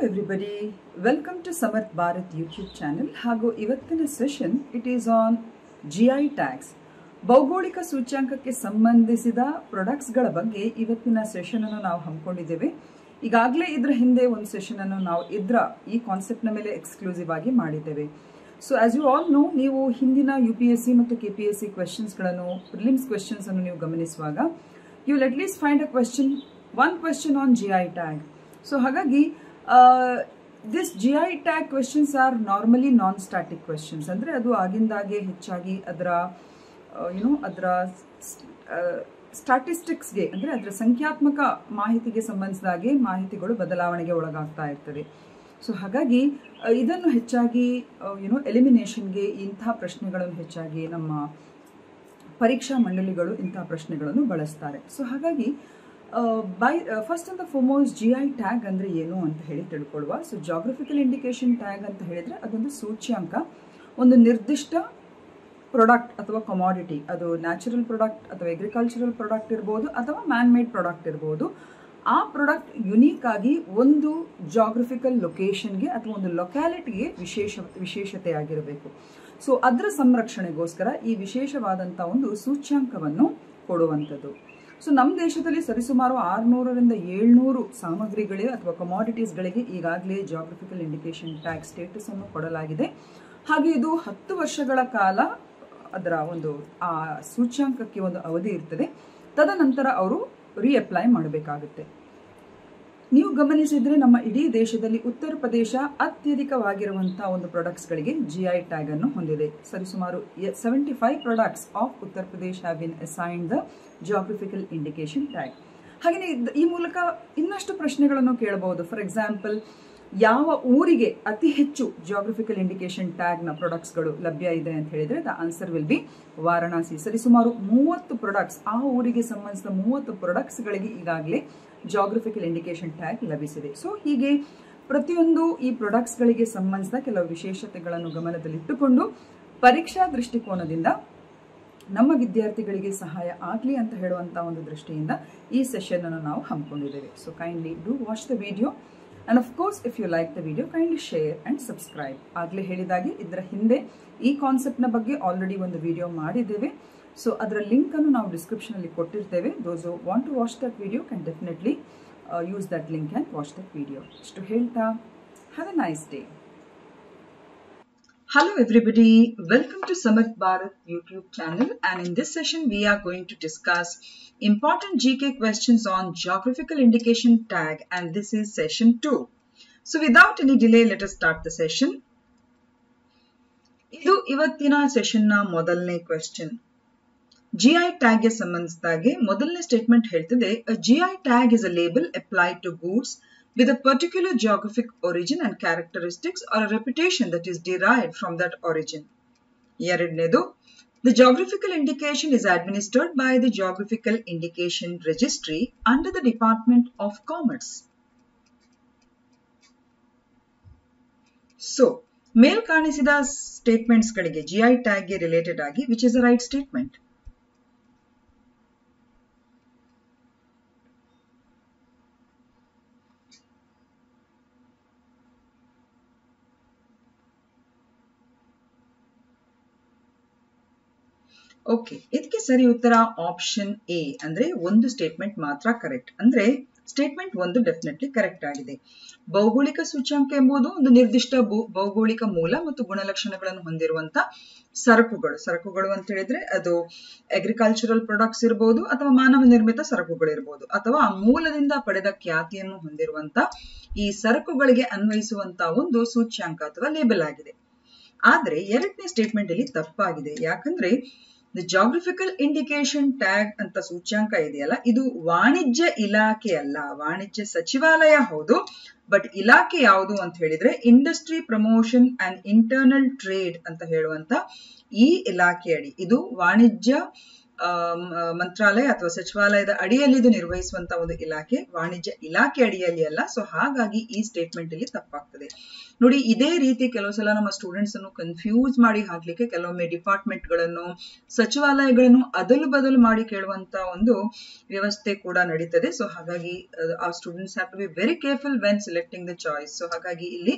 everybody, welcome to Samarth Bharat YouTube channel. ಹಾಗೂ ಇವತ್ತಿನ session it is on GI tags. ಭೌಗೋಳಿಕ ಸೂಚ್ಯಾಂಕಕ್ಕೆ ಸಂಬಂಧಿಸಿದ ಪ್ರಾಡಕ್ಟ್ಸ್ಗಳ ಬಗ್ಗೆ ಇವತ್ತಿನ ಸೆಷನ್ ಅನ್ನು ನಾವು ಹಮ್ಮಿಕೊಂಡಿದ್ದೇವೆ. ಈಗಾಗಲೇ ಇದರ ಹಿಂದೆ ಒಂದು ಸೆಷನ್ ಅನ್ನು ನಾವು ಈ ಕಾನ್ಸೆಪ್ಟ್ನ ಮೇಲೆ ಎಕ್ಸ್ಕ್ಲೂಸಿವ್ ಆಗಿ ಮಾಡಿದ್ದೇವೆ. So as you all know, ನೀವು ಹಿಂದಿನ UPSC ಮತ್ತು KPSC ಕ್ವೆಶ್ಚನ್ಸ್ಗಳನ್ನು, ಪ್ರಿಲಿಮ್ಸ್ ಕ್ವೆಶ್ಚನ್ಸ್ ಅನ್ನು ನೀವು ಗಮನಿಸುವಾಗ you will at least find one question on GI tag. So ಹಾಗಾಗಿ this GI tag questions are normally non-static questions. ಅಂದ್ರೆ ಅದು ಆಗಿಂದಾಗೆ ಹೆಚ್ಚಾಗಿ ಅದರ ಸ್ಟಾಟಿಸ್ಟಿಕ್ಸ್ಗೆ ಅಂದ್ರೆ ಅದರ ಸಂಖ್ಯಾತ್ಮಕ ಮಾಹಿತಿಗೆ ಸಂಬಂಧಿಸಿದಾಗೆ ಮಾಹಿತಿಗಳು ಬದಲಾವಣೆಗೆ ಒಳಗಾಗ್ತಾ ಇರ್ತದೆ. ಸೊ ಹಾಗಾಗಿ ಇದನ್ನು ಹೆಚ್ಚಾಗಿ ಎಲಿಮಿನೇಷನ್ಗೆ ಇಂಥ ಪ್ರಶ್ನೆಗಳನ್ನು ಹೆಚ್ಚಾಗಿ ನಮ್ಮ ಪರೀಕ್ಷಾ ಮಂಡಳಿಗಳು ಇಂಥ ಪ್ರಶ್ನೆಗಳನ್ನು ಬಳಸ್ತಾರೆ. ಸೊ ಹಾಗಾಗಿ first and foremost GI tag ಅಂದ್ರೆ ಏನು ಅಂತ ಹೇಳಿ ತಿಳ್ಕೊಳ್ಳುವ. ಸೊ ಜಾಗ್ರಫಿಕಲ್ ಇಂಡಿಕೇಶನ್ ಟ್ಯಾಗ್ ಅಂತ ಹೇಳಿದ್ರೆ ಅದೊಂದು ಸೂಚ್ಯಾಂಕ, ಒಂದು ನಿರ್ದಿಷ್ಟ ಪ್ರಾಡಕ್ಟ್ ಅಥವಾ ಕಮಾಡಿಟಿ, ಅದು ನ್ಯಾಚುರಲ್ ಪ್ರಾಡಕ್ಟ್ ಅಥವಾ ಅಗ್ರಿಕಲ್ಚರಲ್ ಪ್ರಾಡಕ್ಟ್ ಇರ್ಬೋದು ಅಥವಾ ಮ್ಯಾನ್ ಮೇಡ್ ಪ್ರಾಡಕ್ಟ್ ಇರ್ಬೋದು. ಆ ಪ್ರಾಡಕ್ಟ್ ಯುನೀಕ್ ಆಗಿ ಒಂದು ಜಾಗ್ರಫಿಕಲ್ ಲೊಕೇಶನ್ಗೆ ಅಥವಾ ಒಂದು ಲೊಕ್ಯಾಲಿಟಿಗೆ ವಿಶೇಷತೆ ಆಗಿರಬೇಕು. ಸೊ ಅದರ ಸಂರಕ್ಷಣೆಗೋಸ್ಕರ ಈ ವಿಶೇಷವಾದಂಥ ಒಂದು ಸೂಚ್ಯಾಂಕವನ್ನು ಕೊಡುವಂಥದ್ದು. ಸೊ ನಮ್ಮ ದೇಶದಲ್ಲಿ ಸರಿಸುಮಾರು 600ರಿಂದ 700 ಸಾಮಗ್ರಿಗಳಿಗೆ ಅಥವಾ ಕಮಾಡಿಟೀಸ್ಗಳಿಗೆ ಈಗಾಗಲೇ ಜಾಗ್ರಫಿಕಲ್ ಇಂಡಿಕೇಶನ್ ಟ್ಯಾಗ್ ಸ್ಟೇಟಸ್ ಅನ್ನು ಕೊಡಲಾಗಿದೆ. ಹಾಗೆ ಇದು 10 ವರ್ಷಗಳ ಕಾಲ ಅದರ ಒಂದು ಆ ಸೂಚ್ಯಾಂಕಕ್ಕೆ ಒಂದು ಅವಧಿ ಇರ್ತದೆ. ತದನಂತರ ಅವರು ರೀಅಪ್ಲೈ ಮಾಡಬೇಕಾಗುತ್ತೆ. ನೀವು ಗಮನಿಸಿದ್ರೆ ನಮ್ಮ ಇಡೀ ದೇಶದಲ್ಲಿ ಉತ್ತರ ಪ್ರದೇಶ ಅತ್ಯಧಿಕವಾಗಿರುವಂತಹ ಒಂದು ಪ್ರಾಡಕ್ಟ್ಸ್ಗಳಿಗೆ GI ಟ್ಯಾಗ್ ಅನ್ನು ಹೊಂದಿದೆ. ಸರಿಸುಮಾರು 75 products of Uttar Pradesh have been assigned the geographical indication tag. ಹಾಗೆಯೇ ಈ ಮೂಲಕ ಇನ್ನಷ್ಟು ಪ್ರಶ್ನೆಗಳನ್ನು ಕೇಳಬಹುದು. ಫಾರ್ ಎಕ್ಸಾಂಪಲ್, ಯಾವ ಊರಿಗೆ ಅತಿ ಹೆಚ್ಚು ಜಾಗ್ರಫಿಕಲ್ ಇಂಡಿಕೇಶನ್ ಟ್ಯಾಗ್ನ ಪ್ರಾಡಕ್ಟ್ಸ್ಗಳು ಲಭ್ಯ ಇದೆ ಅಂತ ಹೇಳಿದ್ರೆ the answer will be Varanasi. ಸರಿಸುಮಾರು 30 ಪ್ರಾಡಕ್ಟ್ಸ್, ಆ ಊರಿಗೆ ಸಂಬಂಧಿಸಿದ 30 ಪ್ರಾಡಕ್ಟ್ಸ್ಗಳಿಗೆ ಈಗಾಗಲೇ ಜಾಗ್ರಫಿಕಲ್ ಇಂಡಿಕೇಶನ್ ಟ್ಯಾಗ್ ಲಭಿಸಿದೆ. ಸೊ ಹೀಗೆ ಪ್ರತಿಯೊಂದು ಈ ಪ್ರಾಡಕ್ಟ್ಸ್ಗಳಿಗೆ ಸಂಬಂಧಿಸಿದ ಕೆಲವು ವಿಶೇಷತೆಗಳನ್ನು ಗಮನದಲ್ಲಿಟ್ಟುಕೊಂಡು ಪರೀಕ್ಷಾ ದೃಷ್ಟಿಕೋನದಿಂದ ನಮ್ಮ ವಿದ್ಯಾರ್ಥಿಗಳಿಗೆ ಸಹಾಯ ಆಗಲಿ ಅಂತ ಹೇಳುವಂತಹ ಒಂದು ದೃಷ್ಟಿಯಿಂದ ಈ ಸೆಷನ್ ಅನ್ನು ನಾವು ಹಮ್ಮಿಕೊಂಡಿದ್ದೇವೆ. So kindly do watch the video and of course if you like the video kindly share and subscribe. ಆಗಲೇ ಹೇಳಿದಾಗೆ ಇದರ ಹಿಂದೆ ಈ ಕಾನ್ಸೆಪ್ಟ್ನ ಬಗ್ಗೆ ಆಲ್ರೆಡಿ ಒಂದು ವಿಡಿಯೋ ಮಾಡಿದ್ದೇವೆ. ಸೊ ಅದರ ಲಿಂಕ್ ಅನ್ನು ನಾವು ಡಿಸ್ಕ್ರಿಪ್ಷನ್ ಅಲ್ಲಿ ಕೊಟ್ಟಿರ್ತೇವೆ. Those who want to watch that video can definitely use that link and watch that video. ಇಷ್ಟು ಹೇಳ್ತಾ have a nice day. Hello everybody, welcome to Samarth Bharat YouTube channel, and in this session we are going to discuss important GK questions on geographical indication tag, and this is session 2. So without any delay, let us start the session. ಇದು ಇವತ್ತಿನ session ನ ಮೊದಲನೇ question. GI tag ಗೆ ಸಂಬಂಧಿಸಿದಾಗೆ ಮೊದಲನೇ statement ಹೇಳ್ತದೆ, a GI tag is a label applied to goods with a particular geographic origin and characteristics or a reputation that is derived from that origin. ಎರಡನೇದು, the geographical indication is administered by the Geographical Indication Registry under the Department of Commerce. So, ಮೇಲ್ ಕಾಣಿಸಿದ statements ಗಳಿಗೆ GI tag ಗೆ related ಆಗಿ which is the right statement? Okay, ಇದಕ್ಕೆ ಸರಿ ಉತ್ತರ option A. ಅಂದ್ರೆ ಒಂದು ಸ್ಟೇಟ್ಮೆಂಟ್ ಮಾತ್ರ ಕರೆಕ್ಟ್. ಅಂದ್ರೆ ಸ್ಟೇಟ್ಮೆಂಟ್ 1 ಡೆಫಿನೆಟ್ಲಿ ಕರೆಕ್ಟ್ ಆಗಿದೆ. ಭೌಗೋಳಿಕ ಸೂಚ್ಯಾಂಕ ಎಂಬುದು ಒಂದು ನಿರ್ದಿಷ್ಟ ಭೌಗೋಳಿಕ ಮೂಲ ಮತ್ತು ಗುಣಲಕ್ಷಣಗಳನ್ನು ಹೊಂದಿರುವಂತ ಸರಕುಗಳು ಅಂತ ಹೇಳಿದ್ರೆ ಅದು ಅಗ್ರಿಕಲ್ಚರಲ್ ಪ್ರಾಡಕ್ಟ್ಸ್ ಇರಬಹುದು ಅಥವಾ ಮಾನವ ನಿರ್ಮಿತ ಸರಕುಗಳು ಇರಬಹುದು ಅಥವಾ ಮೂಲದಿಂದ ಪಡೆದ ಖ್ಯಾತಿಯನ್ನು ಹೊಂದಿರುವಂತ ಈ ಸರಕುಗಳಿಗೆ ಅನ್ವಯಿಸುವಂತ ಒಂದು ಸೂಚ್ಯಾಂಕ ಅಥವಾ ಲೇಬಲ್ ಆಗಿದೆ. ಆದ್ರೆ ಎರಡನೇ ಸ್ಟೇಟ್ಮೆಂಟ್ ಅಲ್ಲಿ ತಪ್ಪಾಗಿದೆ. ಯಾಕಂದ್ರೆ ದ ಜಾಗ್ರಫಿಕಲ್ ಇಂಡಿಕೇಶನ್ ಟ್ಯಾಗ್ ಅಂತ ಸೂಚ್ಯಾಂಕ ಇದೆಯಲ್ಲ, ಇದು ವಾಣಿಜ್ಯ ಇಲಾಖೆ ಅಲ್ಲ. ವಾಣಿಜ್ಯ ಸಚಿವಾಲಯ ಹೌದು, ಬಟ್ ಇಲಾಖೆ ಯಾವುದು ಅಂತ ಹೇಳಿದ್ರೆ industry promotion and internal trade ಅಂತ ಹೇಳುವಂತ ಈ ಇಲಾಖೆ ಅಡಿ ಇದು ವಾಣಿಜ್ಯ ಮಂತ್ರಾಲಯ ಅಥವಾ ಸಚಿವಾಲಯದ ಅಡಿಯಲ್ಲಿ ಇದು ನಿರ್ವಹಿಸುವಂತ ಒಂದು ಇಲಾಖೆ, ವಾಣಿಜ್ಯ ಇಲಾಖೆ ಅಡಿಯಲ್ಲಿ ಅಲ್ಲ. ಸೊ ಹಾಗಾಗಿ ಈ ಸ್ಟೇಟ್ಮೆಂಟ್ ಇಲ್ಲಿ ತಪ್ಪಾಗ್ತದೆ. ನೋಡಿ, ಇದೇ ರೀತಿ ಕೆಲವು ಸಲ ನಮ್ಮ ಸ್ಟೂಡೆಂಟ್ಸ್ ಅನ್ನು ಕನ್ಫ್ಯೂಸ್ ಮಾಡಿ ಹಾಕ್ಲಿಕ್ಕೆ ಕೆಲವೊಮ್ಮೆ ಡಿಪಾರ್ಟ್ಮೆಂಟ್ ಗಳನ್ನು, ಸಚಿವಾಲಯಗಳನ್ನು ಅದಲು ಬದಲು ಮಾಡಿ ಕೇಳುವಂತ ಒಂದು ವ್ಯವಸ್ಥೆ ಕೂಡ ನಡೀತದೆ. ಸೊ ಹಾಗಾಗಿ ಆ students have to be very careful when selecting the choice. So ಹಾಗಾಗಿ ಇಲ್ಲಿ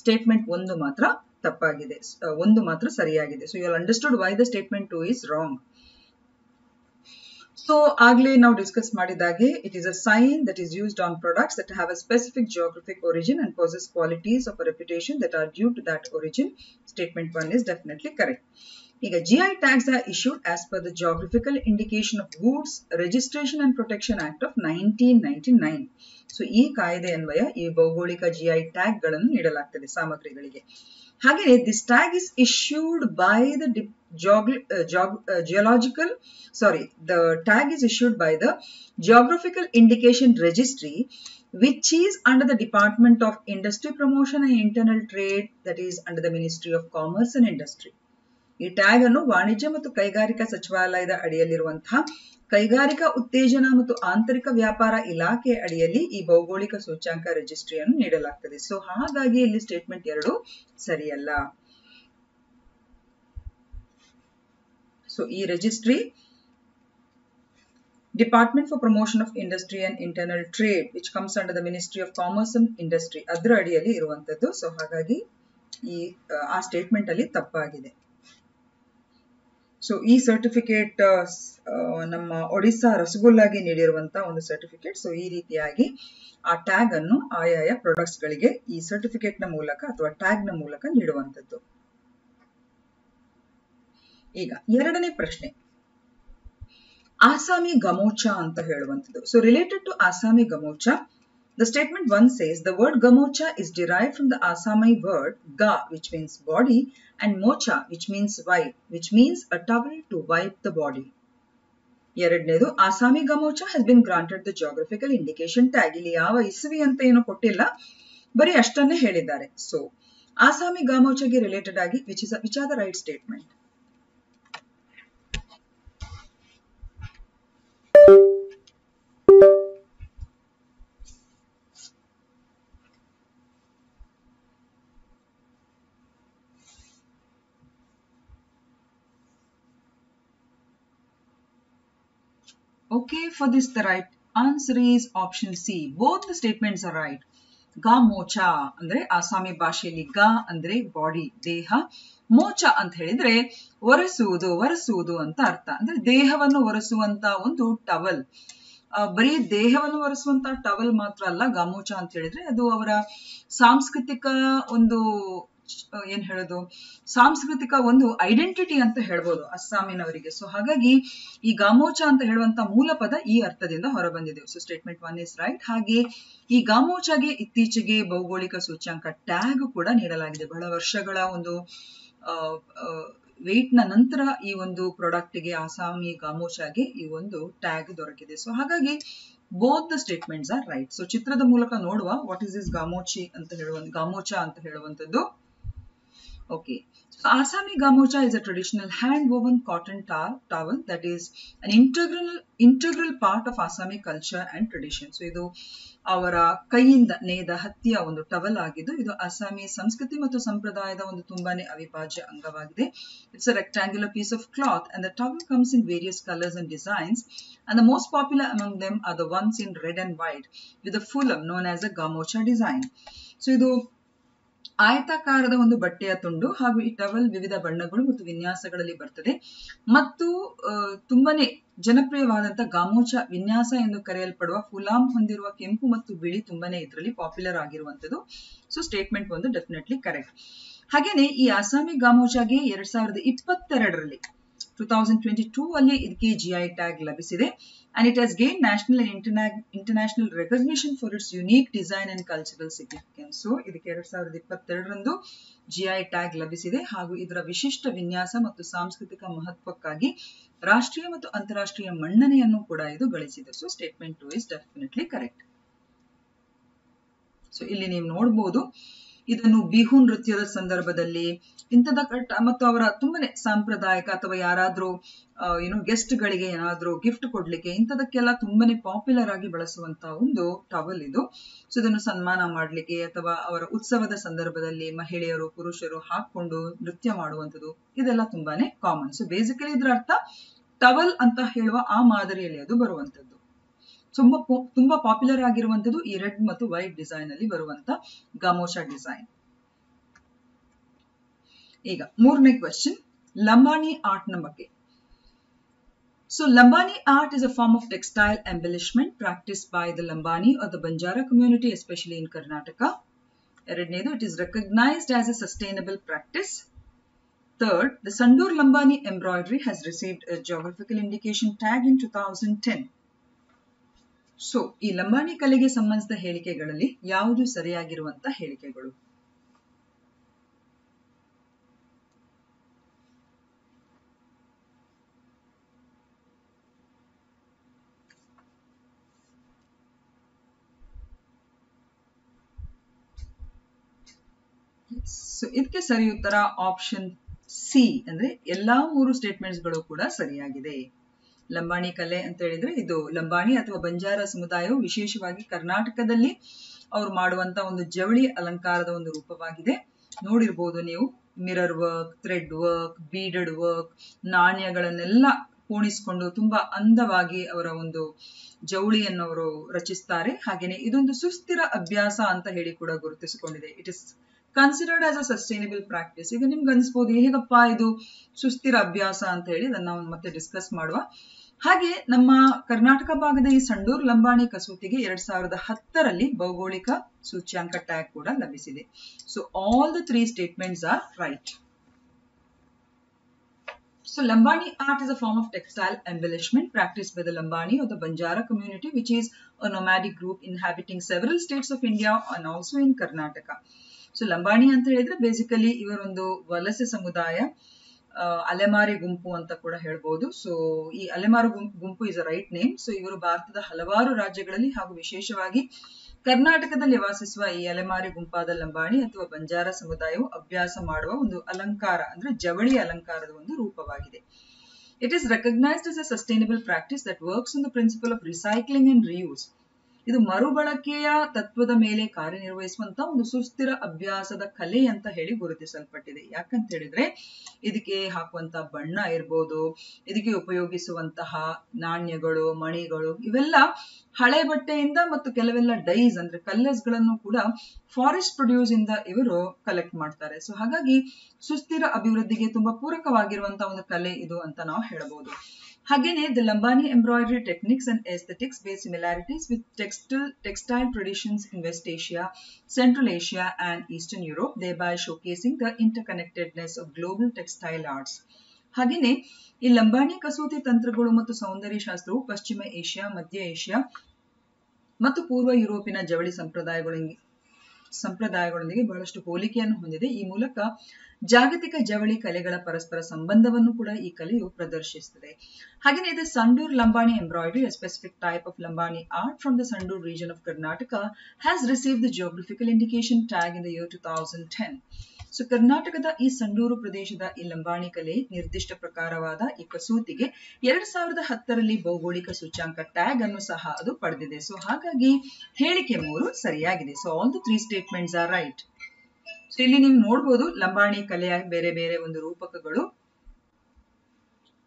ಸ್ಟೇಟ್ಮೆಂಟ್ 1 ಮಾತ್ರ ತಪ್ಪಾಗಿದೆ, 1 ಮಾತ್ರ ಸರಿಯಾಗಿದೆ. So you all understood why the statement 2 is wrong. So ಆಗ್ಲೇ ನಾವು ಡಿಸ್ಕಸ್ ಮಾಡಿದಾಗೆ, it is a sign that is used on products that have a specific geographic origin and possess qualities of a reputation that are due to that origin. Statement 1 is definitely correct. ಈಗ GI tags are issued as per the Geographical Indication of Goods Registration and Protection Act of 1999. So ಈ ಕಾಯ್ದೆ ಅನ್ವಯ ಈ ಭೌಗೋಳಿಕ GI tag ಗಳನ್ನು ನೀಡಲಾಗ್ತದೆ ಸಾಮಗ್ರಿಗಳಿಗೆ. ಹಾಗೆ this tag is issued by the tag is issued by the geographical indication registry, which is under the Department of Industry Promotion and Internal Trade, that is under the Ministry of Commerce and Industry. ಈ tag ಅನ್ನು ವಾಣಿಜ್ಯ ಮತ್ತು ಕೈಗಾರಿಕಾ ಸಚಿವಾಲಯದ ಅಡಿಯಲ್ಲಿರುವಂತಹ ಕೈಗಾರಿಕಾ ಉತ್ತೇಜನ ಮತ್ತು ಆಂತರಿಕ ವ್ಯಾಪಾರ ಇಲಾಖೆ ಅಡಿಯಲ್ಲಿ ಈ ಭೌಗೋಳಿಕ ಸೂಚ್ಯಾಂಕ ರಿಜಿಸ್ಟ್ರಿಯನ್ನು ನೀಡಲಾಗ್ತದೆ. ಸೊ ಹಾಗಾಗಿ ಇಲ್ಲಿ ಸ್ಟೇಟ್ಮೆಂಟ್ 2 ಸರಿಯಲ್ಲ. ಸೊ ಈ registry department for promotion of industry and internal trade, which comes under the ministry of commerce and industry, ಅದರ ಅಡಿಯಲ್ಲಿ ಇರುವಂತದ್ದು. ಸೊ ಹಾಗಾಗಿ ಆ ಸ್ಟೇಟ್ಮೆಂಟ್ ಅಲ್ಲಿ ತಪ್ಪಾಗಿದೆ. ಸೊ ಈ ಸರ್ಟಿಫಿಕೇಟ್ ನಮ್ಮ ಒಡಿಸ್ಸಾ ರಸಗುಲ್ಲಾಗೆ ನೀಡಿರುವಂತಹ ಒಂದು ಸರ್ಟಿಫಿಕೇಟ್. ಸೊ ಈ ರೀತಿಯಾಗಿ ಆ ಟ್ಯಾಗ್ ಅನ್ನು ಆಯಾಯ ಪ್ರಾಡಕ್ಟ್ಸ್ ಗಳಿಗೆ ಈ ಸರ್ಟಿಫಿಕೇಟ್ ನ ಮೂಲಕ ಅಥವಾ ಟ್ಯಾಗ್ ನ ಮೂಲಕ ನೀಡುವಂತದ್ದು. ಈಗ ಎರಡನೇ ಪ್ರಶ್ನೆ, ಆಸಾಮಿ ಗಮೋಚಾ ಅಂತ ಹೇಳುವಂಥದ್ದು. So related to Assami gamocha, the statement 1 says the word gamocha is derived from the Asami word ga, which means body, and mocha, which means wipe, which means a towel to wipe the body. ಎರಡನೇದು, ಆಸಾಮಿ ಗಮೋಚಾ has been granted the geographical indication tag. ಇಲ್ಲಿ ಯಾವ ಇಸವಿ ಅಂತ ಏನು ಕೊಟ್ಟಿಲ್ಲ, ಬರೀ ಅಷ್ಟನ್ನೇ ಹೇಳಿದ್ದಾರೆ. So ಆಸಾಮಿ ಗಮೋಚಾಗೆ related ಆಗಿ which are the right statement? Okay, for this the right answer is option C. Both the statements are right. Gamocha ಅಂದ್ರೆ ಆಸಾಮಿ ಭಾಷೆಯಲ್ಲಿ ಗಾ ಅಂದ್ರೆ ಬಾಡಿ, ದೇಹ, ಮೋಚ ಅಂತ ಹೇಳಿದ್ರೆ ಒರೆಸುವುದು ಅಂತ ಅರ್ಥ. ಅಂದ್ರೆ ದೇಹವನ್ನು ಒರೆಸುವಂತ ಒಂದು ಟವಲ್. ಬರೀ ದೇಹವನ್ನು ಒರೆಸುವಂತ ಟವಲ್ ಮಾತ್ರ ಅಲ್ಲ ಗಾಮೋಚ ಅಂತ ಹೇಳಿದ್ರೆ, ಅದು ಅವರ ಸಾಂಸ್ಕೃತಿಕ ಒಂದು ಏನ್ ಹೇಳೋದು, ಸಾಂಸ್ಕೃತಿಕ ಒಂದು ಐಡೆಂಟಿಟಿ ಅಂತ ಹೇಳ್ಬೋದು ಅಸ್ಸಾಮಿನವರಿಗೆ. ಸೊ ಹಾಗಾಗಿ ಈ ಗಾಮೋಚ ಅಂತ ಹೇಳುವಂತ ಮೂಲ ಪದ ಈ ಅರ್ಥದಿಂದ ಹೊರಬಂದಿದೆ. So statement 1 is right. ಹಾಗೆ ಈ ಗಾಮೋಚಾಗೆ ಇತ್ತೀಚೆಗೆ ಭೌಗೋಳಿಕ ಸೂಚ್ಯಾಂಕ ಟ್ಯಾಗ್ ಕೂಡ ನೀಡಲಾಗಿದೆ. ಬಹಳ ವರ್ಷಗಳ ಒಂದು ವೇಟ್ ನ ನಂತರ ಈ ಒಂದು ಪ್ರಾಡಕ್ಟ್ ಗೆ, ಆಸಾಮಿ ಗಾಮೋಚಾಗೆ ಈ ಒಂದು ಟ್ಯಾಗ್ ದೊರಕಿದೆ. ಸೊ ಹಾಗಾಗಿ both the statements are right. So ಚಿತ್ರದ ಮೂಲಕ ನೋಡುವ ವಾಟ್ ಇಸ್ ದಿಸ್ ಗಾಮೋಚಾ ಅಂತ ಹೇಳುವಂತದ್ದು. Okay, so Asami gamocha is a traditional hand-woven cotton towel that is an integral part of Asami culture and tradition. So ಇದು ಅವರ ಕೈಯಿಂದ ನೇಯ್ದ ಹತ್ತಿಯ ಒಂದು ಟವಲ್ ಆಗಿದ್ದು, ಇದು ಅಸ್ಸಾಮಿ ಸಂಸ್ಕೃತಿ ಮತ್ತು ಸಂಪ್ರದಾಯದ ಒಂದು ತುಂಬಾನೇ ಅವಿಭಾಜ್ಯ ಅಂಗವಾಗಿದೆ. It's a rectangular piece of cloth and the towel comes in various colors and designs, and the most popular among them are the ones in red and white with a fullam known as a gamocha design. So ಇದು ಆಯತಾಕಾರದ ಒಂದು ಬಟ್ಟೆಯ ತುಂಡು, ಹಾಗೂ ಈ towel ವಿವಿಧ ಬಣ್ಣಗಳು ಮತ್ತು ವಿನ್ಯಾಸಗಳಲ್ಲಿ ಬರ್ತದೆ. ಮತ್ತು ತುಂಬಾನೇ ಜನಪ್ರಿಯವಾದಂತ ಗಾಮೋಚ ವಿನ್ಯಾಸ ಎಂದು ಕರೆಯಲ್ಪಡುವ ಫುಲಾಮ್ ಹೊಂದಿರುವ ಕೆಂಪು ಮತ್ತು ಬಿಳಿ ತುಂಬಾನೇ ಇದರಲ್ಲಿ ಪಾಪ್ಯುಲರ್ ಆಗಿರುವಂತದ್ದು. So statement 1 definitely correct. ಹಾಗೇನೆ ಈ ಆಸಾಮಿ ಗಾಮೋಚಾಗೆ 2022ರಲ್ಲಿ 2022 ಅಲ್ಲಿ ಇದಕ್ಕೆ GI ಟ್ಯಾಗ್ ಲಭಿಸಿದೆ. And it has gained national and international recognition for its unique design and cultural significance. So ಇದಕ್ಕೆ 2022ರಂದು GI ಟ್ಯಾಗ್ ಲಭಿಸಿದೆ, ಹಾಗೂ ಇದರ ವಿಶಿಷ್ಟ ವಿನ್ಯಾಸ ಮತ್ತು ಸಾಂಸ್ಕೃತಿಕ ಮಹತ್ವಕ್ಕಾಗಿ ರಾಷ್ಟ್ರೀಯ ಮತ್ತು ಅಂತಾರಾಷ್ಟ್ರೀಯ ಮನ್ನಣೆಯನ್ನು ಕೂಡ ಇದು ಗಳಿಸಿದೆ. So statement 2 is definitely correct. So ಇಲ್ಲಿ ನೀವು ನೋಡಬಹುದು, ಇದನ್ನು ಬಿಹು ನೃತ್ಯದ ಸಂದರ್ಭದಲ್ಲಿ ಇಂಥದ ಮತ್ತು ಅವರ ತುಂಬಾನೇ ಸಾಂಪ್ರದಾಯಿಕ ಅಥವಾ ಯಾರಾದ್ರೂ ಗೆಸ್ಟ್ ಗಳಿಗೆ ಏನಾದ್ರೂ ಗಿಫ್ಟ್ ಕೊಡ್ಲಿಕ್ಕೆ ಇಂಥದಕ್ಕೆಲ್ಲ ತುಂಬಾನೇ ಪಾಪ್ಯುಲರ್ ಆಗಿ ಬಳಸುವಂತ ಒಂದು ಟವಲ್ ಇದು. ಸೊ ಇದನ್ನು ಸನ್ಮಾನ ಮಾಡ್ಲಿಕ್ಕೆ ಅಥವಾ ಅವರ ಉತ್ಸವದ ಸಂದರ್ಭದಲ್ಲಿ ಮಹಿಳೆಯರು ಪುರುಷರು ಹಾಕೊಂಡು ನೃತ್ಯ ಮಾಡುವಂಥದ್ದು ಇದೆಲ್ಲ ತುಂಬಾನೇ ಕಾಮನ್. ಸೊ ಬೇಸಿಕಲಿ ಇದರ ಅರ್ಥ ಟವಲ್ ಅಂತ ಹೇಳುವ ಆ ಮಾದರಿಯಲ್ಲಿ ಅದು ಬರುವಂತದ್ದು. ತುಂಬಾ ಪಾಪ್ಯುಲರ್ ಆಗಿರುವಂತದ್ದು ಈ ರೆಡ್ ಮತ್ತು ವೈಟ್ ಡಿಸೈನ್ ಅಲ್ಲಿ ಬರುವಂತ ಗಾಮೋಚಾ ಡಿಸೈನ್. ಈಗ ಮೂರನೇ ಕ್ವೆಶ್ಚನ್, ಲಂಬಾಣಿ ಆರ್ಟ್ ನ ಬಗ್ಗೆ. So Lambani art is a form of textile embellishment practiced by the Lambani or the Banjara community, especially in Karnataka. Eradnedu, it is recognized as a sustainable practice. Third, the Sandur Lambani embroidery has received a geographical indication tag in 2010. So, ಈ ಲಂಬಾಣಿ ಕಲೆಗೆ ಸಂಬಂಧಿಸಿದ ಹೇಳಿಕೆಗಳಲ್ಲಿ ಯಾವುದು ಸರಿಯಾಗಿರುವಂತ ಹೇಳಿಕೆಗಳು? So ಇದಕ್ಕೆ ಸರಿ ಉತ್ತರ option C, ಅಂದ್ರೆ ಎಲ್ಲಾ 3 ಸ್ಟೇಟ್ಮೆಂಟ್ಸ್ ಗಳು ಕೂಡ ಸರಿಯಾಗಿದೆ. ಲಂಬಾಣಿ ಕಲೆ ಅಂತ ಹೇಳಿದ್ರೆ ಇದು ಲಂಬಾಣಿ ಅಥವಾ ಬಂಜಾರ ಸಮುದಾಯವು ವಿಶೇಷವಾಗಿ ಕರ್ನಾಟಕದಲ್ಲಿ ಅವ್ರು ಮಾಡುವಂತ ಒಂದು ಜವಳಿ ಅಲಂಕಾರದ ಒಂದು ರೂಪವಾಗಿದೆ. ನೋಡಿರ್ಬೋದು ನೀವು, mirror work, thread work, beaded work, ನಾಣ್ಯಗಳನ್ನೆಲ್ಲ ಪೋಣಿಸಿಕೊಂಡು ತುಂಬಾ ಅಂದವಾಗಿ ಅವರ ಒಂದು ಜವಳಿಯನ್ನು ಅವರು ರಚಿಸ್ತಾರೆ. ಹಾಗೇನೆ ಇದೊಂದು ಸುಸ್ಥಿರ ಅಭ್ಯಾಸ ಅಂತ ಹೇಳಿ ಕೂಡ ಗುರುತಿಸಿಕೊಂಡಿದೆ. It is considered as a sustainable practice. ಈಗ ನಿಮ್ಗೆ ಅನ್ಸ್ಬೋದು ಹೇಗಪ್ಪ ಇದು ಸುಸ್ಥಿರ ಅಭ್ಯಾಸ ಅಂತ ಹೇಳಿ, ಅದನ್ನ ನಾವು ಮತ್ತೆ ಡಿಸ್ಕಸ್ ಮಾಡುವ. ಹಾಗೆ ನಮ್ಮ ಕರ್ನಾಟಕ ಭಾಗದ ಈ ಸಂಡೂರ್ ಲಂಬಾಣಿ ಕಸೂತಿಗೆ 2010ರಲ್ಲಿ ಭೌಗೋಳಿಕ ಸೂಚ್ಯಾಂಕ ಟ್ಯಾಗ್ ಕೂಡ ಲಭಿಸಿದೆ. So all the 3 statements are right. So Lambani art is a form of textile embellishment practiced by the Lambani or the Banjara community, which is a nomadic group inhabiting several states of India and also in Karnataka. So Lambani ಅಂತ ಹೇಳಿದ್ರೆ basically ಇವರೊಂದು ವಲಸೆ ಸಮುದಾಯ, ಅಲೆಮಾರಿ ಗುಂಪು ಅಂತ ಕೂಡ ಹೇಳ್ಬೋದು. So ಈ ಅಲೆಮಾರು ಗುಂಪು is a right name. So ಇವರು ಭಾರತದ ಹಲವಾರು ರಾಜ್ಯಗಳಲ್ಲಿ ಹಾಗೂ ವಿಶೇಷವಾಗಿ ಕರ್ನಾಟಕದಲ್ಲಿ ವಾಸಿಸುವ ಈ ಅಲೆಮಾರಿ ಗುಂಪಾದ ಲಂಬಾಣಿ ಅಥವಾ ಬಂಜಾರ ಸಮುದಾಯವು ಅಭ್ಯಾಸ ಮಾಡುವ ಒಂದು ಅಲಂಕಾರ ಅಂದ್ರೆ ಜವಳಿ ಅಲಂಕಾರದ ಒಂದು ರೂಪವಾಗಿದೆ. It is recognized as a sustainable practice that works on the principle of recycling and reuse. ಇದು ಮರುಬಳಕೆಯ ತತ್ವದ ಮೇಲೆ ಕಾರ್ಯನಿರ್ವಹಿಸುವಂತ ಒಂದು ಸುಸ್ಥಿರ ಅಭ್ಯಾಸದ ಕಲೆ ಅಂತ ಹೇಳಿ ಗುರುತಿಸಲ್ಪಟ್ಟಿದೆ. ಯಾಕಂತ ಹೇಳಿದ್ರೆ ಇದಕ್ಕೆ ಹಾಕುವಂತ ಬಣ್ಣ ಇರ್ಬೋದು, ಇದಕ್ಕೆ ಉಪಯೋಗಿಸುವಂತಹ ನಾಣ್ಯಗಳು, ಮಣಿಗಳು ಇವೆಲ್ಲ ಹಳೆ ಬಟ್ಟೆಯಿಂದ ಮತ್ತು ಕೆಲವೆಲ್ಲ ಡೈಸ್ ಅಂದ್ರೆ ಕಲರ್ಸ್ ಗಳನ್ನು ಕೂಡ ಫಾರೆಸ್ಟ್ ಪ್ರೊಡ್ಯೂಸ್ ಇಂದ ಇವರು ಕಲೆಕ್ಟ್ ಮಾಡ್ತಾರೆ. ಸೊ ಹಾಗಾಗಿ ಸುಸ್ಥಿರ ಅಭಿವೃದ್ಧಿಗೆ ತುಂಬಾ ಪೂರಕವಾಗಿರುವಂತಹ ಒಂದು ಕಲೆ ಇದು ಅಂತ ನಾವು ಹೇಳಬಹುದು. ಹಾಗೇನೆ the Lambani embroidery techniques and aesthetics bear similarities with textile traditions in West Asia, Central Asia and Eastern Europe, thereby showcasing the interconnectedness of global textile arts. ಹಾಗೇನೆ ಈ ಲಂಬಾಣಿ ಕಸೂತಿ ತಂತ್ರಗಳು ಮತ್ತು ಸೌಂದರ್ಯ ಶಾಸ್ತ್ರವು ಪಶ್ಚಿಮ ಏಷ್ಯಾ, ಮಧ್ಯ ಏಷ್ಯಾ ಮತ್ತು ಪೂರ್ವ ಯುರೋಪಿನ ಜವಳಿ ಸಂಪ್ರದಾಯಗಳೊಂದಿಗೆ ಬಹಳಷ್ಟು ಹೋಲಿಕೆಯನ್ನು ಹೊಂದಿದೆ. ಈ ಮೂಲಕ ಜಾಗತಿಕ ಜವಳಿ ಕಲೆಗಳ ಪರಸ್ಪರ ಸಂಬಂಧವನ್ನು ಕೂಡ ಈ ಕಲೆಯು ಪ್ರದರ್ಶಿಸುತ್ತದೆ. ಹಾಗೆಯೇ ಇದು Sandur Lambani embroidery, a specific type of Lambani art from the Sandur region of Karnataka, has received the geographical indication tag in the year 2010. So ಕರ್ನಾಟಕದ ಈ ಸಂಡೂರು ಪ್ರದೇಶದ ಈ ಲಂಬಾಣಿ ಕಲೆ ನಿರ್ದಿಷ್ಟ ಪ್ರಕಾರವಾದ ಈ ಕಸೂತಿಗೆ 2010ರಲ್ಲಿ ಭೌಗೋಳಿಕ ಸೂಚ್ಯಾಂಕ ಟ್ಯಾಗ್ ಅನ್ನು ಸಹ ಅದು ಪಡೆದಿದೆ. ಸೊ ಹಾಗಾಗಿ ಹೇಳಿಕೆ 3 ಸರಿಯಾಗಿದೆ. So all the 3 statements are right. So ಇಲ್ಲಿ ನೀವು ನೋಡಬಹುದು ಲಂಬಾಣಿ ಕಲೆಯ ಬೇರೆ ಬೇರೆ ಒಂದು ರೂಪಕಗಳು,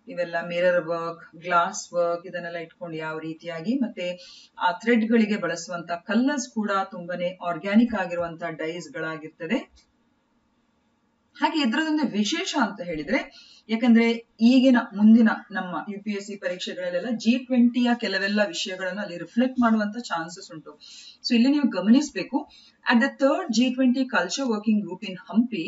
ಇವೆಲ್ಲ ಮಿರರ್ ವರ್ಕ್, ಗ್ಲಾಸ್ ವರ್ಕ್ ಇದನ್ನೆಲ್ಲ ಇಟ್ಕೊಂಡು ಯಾವ ರೀತಿಯಾಗಿ, ಮತ್ತೆ ಆ ಥ್ರೆಡ್ ಗಳಿಗೆ ಬಳಸುವಂತ ಕಲರ್ಸ್ ಕೂಡ ತುಂಬಾನೇ ಆರ್ಗ್ಯಾನಿಕ್ ಆಗಿರುವಂತಹ ಡೈಸ್ ಗಳಾಗಿರ್ತದೆ. ಹಾಗೆ ಇದರದೊಂದು ವಿಶೇಷ ಅಂತ ಹೇಳಿದ್ರೆ, ಯಾಕಂದ್ರೆ ಈಗಿನ ಮುಂದಿನ ನಮ್ಮ UPSC ಪರೀಕ್ಷೆಗಳಲ್ಲೆಲ್ಲ G20ಯ ಕೆಲವೆಲ್ಲ ವಿಷಯಗಳನ್ನು ಅಲ್ಲಿ ರಿಫ್ಲೆಕ್ಟ್ ಮಾಡುವಂತ ಚಾನ್ಸಸ್ ಉಂಟು. ಸೊ ಇಲ್ಲಿ ನೀವು ಗಮನಿಸಬೇಕು, at the 3rd G20 culture working group in Hampi,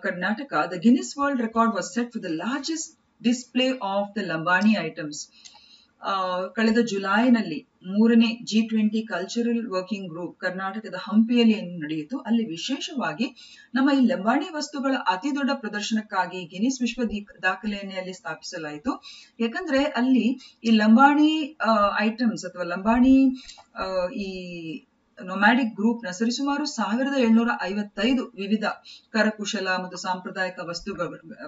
Karnataka, the Guinness World Record was set for the largest display of the Lambani items. ಕಳೆದ ಜುಲೈನಲ್ಲಿ 3ನೇ G20 ಕಲ್ಚರಲ್ ವರ್ಕಿಂಗ್ ಗ್ರೂಪ್ ಕರ್ನಾಟಕದ ಹಂಪಿಯಲ್ಲಿ ನಡೆಯಿತು. ಅಲ್ಲಿ ವಿಶೇಷವಾಗಿ ನಮ್ಮ ಈ ಲಂಬಾಣಿ ವಸ್ತುಗಳ ಅತಿ ದೊಡ್ಡ ಪ್ರದರ್ಶನಕ್ಕಾಗಿ ಗಿನ್ನಿಸ್ ವಿಶ್ವ ದಾಖಲೆಯನ್ನೇ ಅಲ್ಲಿ ಸ್ಥಾಪಿಸಲಾಯಿತು. ಯಾಕಂದ್ರೆ ಅಲ್ಲಿ ಈ ಲಂಬಾಣಿ ಐಟಮ್ಸ್ ಅಥವಾ ಲಂಬಾಣಿ ಈ ನೊಮ್ಯಾಡಿಕ್ ಗ್ರೂಪ್ ನ ಸರಿಸುಮಾರು 1755 ವಿವಿಧ ಕರಕುಶಲ ಮತ್ತು ಸಾಂಪ್ರದಾಯಿಕ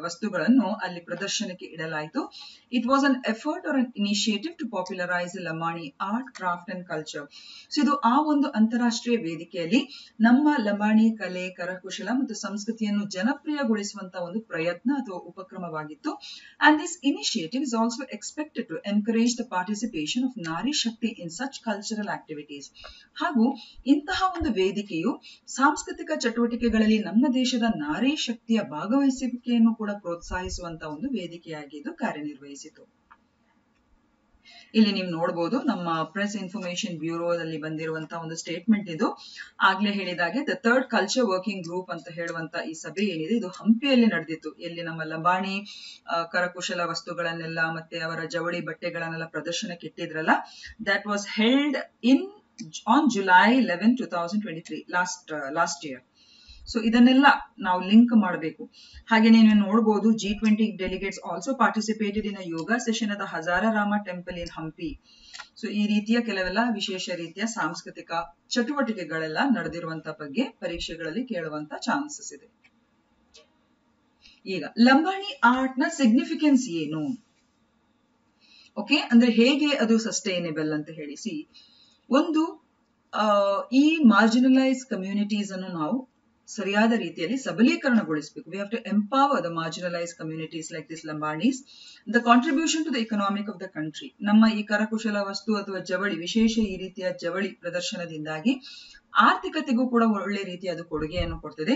ವಸ್ತುಗಳನ್ನು ಅಲ್ಲಿ ಪ್ರದರ್ಶನಕ್ಕೆ ಇಡಲಾಯಿತು. It was an effort or an initiative to popularise Lambani art, craft and culture. So ಇದು ಆ ಒಂದು ಅಂತಾರಾಷ್ಟ್ರೀಯ ವೇದಿಕೆಯಲ್ಲಿ ನಮ್ಮ ಲಂಬಾಣಿ ಕಲೆ, ಕರಕುಶಲ ಮತ್ತು ಸಂಸ್ಕೃತಿಯನ್ನು ಜನಪ್ರಿಯಗೊಳಿಸುವಂತಹ ಒಂದು ಪ್ರಯತ್ನ ಅಥವಾ ಉಪಕ್ರಮವಾಗಿತ್ತು. And this initiative is also expected to encourage the participation of Nari Shakti in such cultural activities. ಹಾಗೂ ಇಂತಹ ಒಂದು ವೇದಿಕೆಯು ಸಾಂಸ್ಕೃತಿಕ ಚಟುವಟಿಕೆಗಳಲ್ಲಿ ನಮ್ಮ ದೇಶದ ನಾರಿ ಶಕ್ತಿಯ ಭಾಗವಹಿಸುವಿಕೆಯನ್ನು ಕೂಡ ಪ್ರೋತ್ಸಾಹಿಸುವಂತಹ ಒಂದು ವೇದಿಕೆಯಾಗಿ ಕಾರ್ಯನಿರ್ವಹಿಸಿತು. ಇಲ್ಲಿ ನೀವು ನೋಡಬಹುದು, ನಮ್ಮ ಪ್ರೆಸ್ ಇನ್ಫಾರ್ಮೇಶನ್ ಬ್ಯೂರೋದಲ್ಲಿ ಬಂದಿರುವಂತಹ ಒಂದು ಸ್ಟೇಟ್ಮೆಂಟ್ ಇದು. ಆಗ್ಲೇ ಹೇಳಿದಾಗೆ the third culture working group ಅಂತ ಹೇಳುವಂತ ಈ ಸಭೆ ಏನಿದೆ, ಇದು ಹಂಪಿಯಲ್ಲಿ ನಡೆದಿತ್ತು. ಎಲ್ಲಿ ನಮ್ಮ ಲಂಬಾಣಿ ಕರಕುಶಲ ವಸ್ತುಗಳನ್ನೆಲ್ಲ ಮತ್ತೆ ಅವರ ಜವಳಿ ಬಟ್ಟೆಗಳನ್ನೆಲ್ಲ ಪ್ರದರ್ಶನಕ್ಕೆ ಇಟ್ಟಿದ್ರಲ್ಲ, that was held on July 11, 2023, last year. So ಇದನ್ನೆಲ್ಲ ನಾವು ಲಿಂಕ್ ಮಾಡಬೇಕು. ಹಾಗೆ ನೀವು ನೋಡಬಹುದು, G20 delegates also participated in a yoga session at the Hazararama temple in Hampi. So ಈ ರೀತಿಯ ಕೆಲವೆಲ್ಲ ವಿಶೇಷ ರೀತಿಯ ಸಾಂಸ್ಕೃತಿಕ ಚಟುವಟಿಕೆಗಳೆಲ್ಲ ನಡೆದಿರುವಂತ ಬಗ್ಗೆ ಪರೀಕ್ಷೆಗಳಲ್ಲಿ ಕೇಳುವಂತ ಚಾನ್ಸಸ್ ಇದೆ. ಈಗ ಲಂಬಾಣಿ ಆರ್ಟ್ ನ ಸಿಗ್ನಿಫಿಕೆನ್ಸ್ ಏನು, ಓಕೆ, ಅಂದ್ರೆ ಹೇಗೆ ಅದು ಸಸ್ಟೈನೇಬಲ್ ಅಂತ ಹೇಳಿಸಿ, ಒಂದು ಈ ಮಾರ್ಜಿನಲೈಸ್ ಕಮ್ಯುನಿಟೀಸ್ ಅನ್ನು ನಾವು ಸರಿಯಾದ ರೀತಿಯಲ್ಲಿ ಸಬಲೀಕರಣಗೊಳಿಸಬೇಕು. We have to empower the marginalise communities like this Lambanis. The contribution to the economic of the country. ನಮ್ಮ ಈ ಕರಕುಶಲ ವಸ್ತು ಅಥವಾ ಜವಳಿ, ವಿಶೇಷ ಈ ರೀತಿಯ ಜವಳಿ ಪ್ರದರ್ಶನದಿಂದಾಗಿ ಆರ್ಥಿಕತೆಗೂ ಕೂಡ ಒಳ್ಳೆ ರೀತಿಯ ಅದು ಕೊಡುಗೆಯನ್ನು ಕೊಡ್ತದೆ.